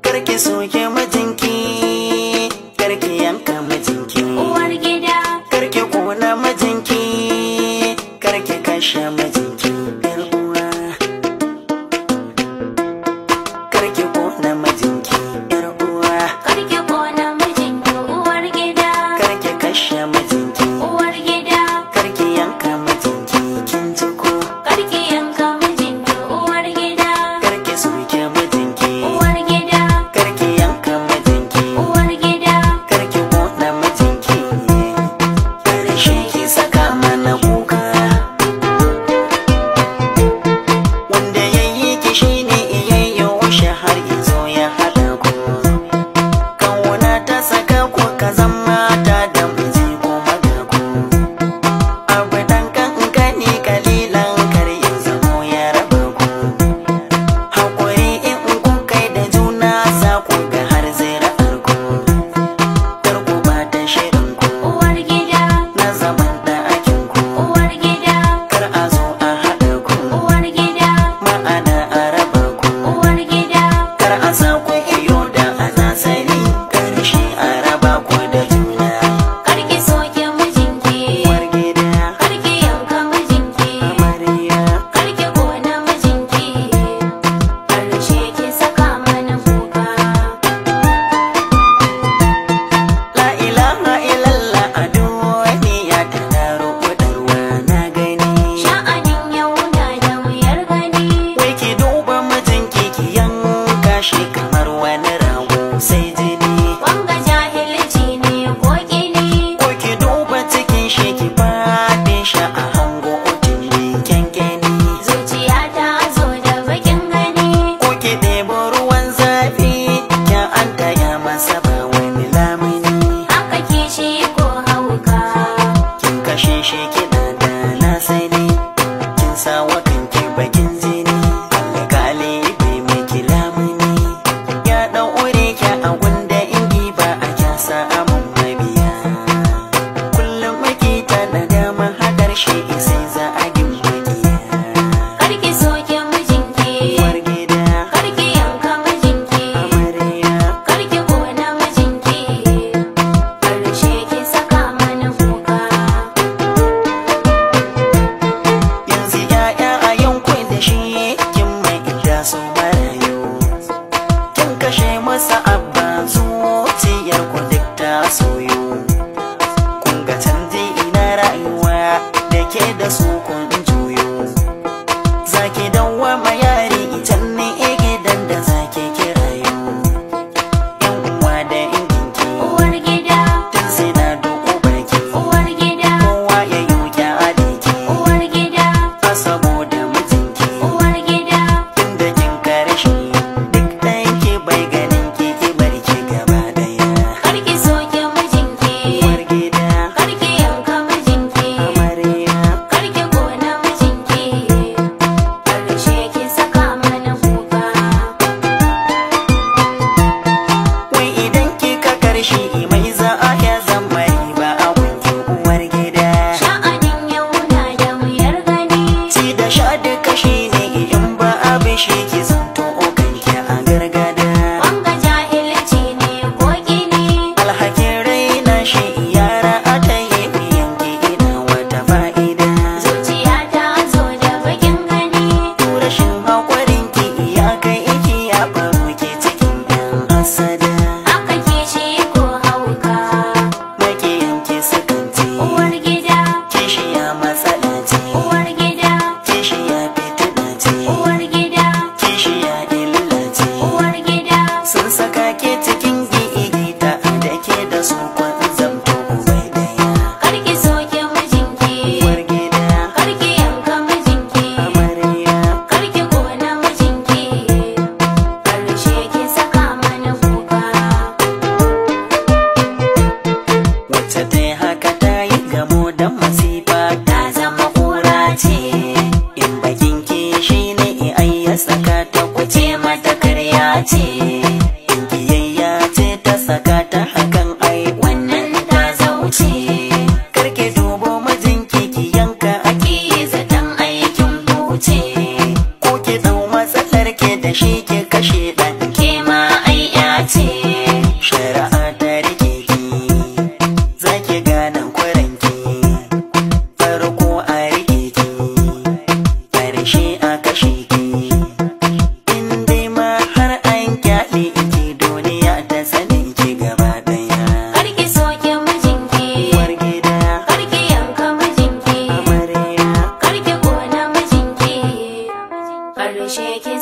Karki soke mijinki, karki yanka mijinki. Uwar gida. Karki kona mijinki, karki kashe mijinki. Yar uwa. Karki kona mijinki, yar uwa. Karki kona mijinki uwar gida. Karki kashe mijinki, Uwar gida. karki yanka mijinki. Kin ji ko? Karki yanka mijinki uwar gida. Karki soke mijinki, Uwar gida. karki yanka mijinki. Uwar gida. Karki kona mijinki, karshe ki saka mana kuka. Wanda yayi ki shine iyayyo shi har izo ya haɗa ku. Kauna ta saka ku ka zama ta da miji kuma ga ku. Abu dan kankani kalilan kar in zamo ya raba ku. Hakuri in kun kai da juna za ku ga har zai ra'ar ku. Kar ku bata shirin ku Uwar gida. na zaman ɗakin ku. Uwar gida. Kar a zo a haɗa ku, Uwar gida. ma'ana a raba ku. Uwar gida. Kar a sa ku iyo da ana sani, ƙarshe a raba ku da juna. Karki soke mijinki. Uwar gida, Karki yanka mijinki. amarya, Karki kona mijinki. Karshe ki saka mana kuka. la ilaha illallah a duniya tana rubutarwa na gani. Sha'anin yau na da wuyar gani. Wai ki duba mijinki ki yanka shi kamar wani rago sai jini. Wanga jahilci ne ko gini. Ko ki duba cikin shi ki faɗe shi a hango otili kyankyani. Zuciya ta zo da bakin gani. Ko ki ɗebo ruwan zafi kyan an taya masa ba wani lamuni. Haka kishi ko hauka. Kin kashe shi kina da na sani. Kin sa wa kanki bakin jini. Alƙali bai miki lamuni. Ya ɗaure ki a gunda ingi ba a kyasa amun mabiya. Kullum makita na dama haƙar shi sai za a gimbaƙiya. Karki soke mijinki. Uwar gida, Karki yanka mijinki. amarya, Karki kona mijinki. Karshe ki saka mana kuka. yanzu ya'ya a yankun da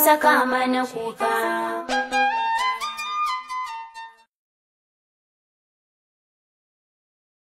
saka mana kuka.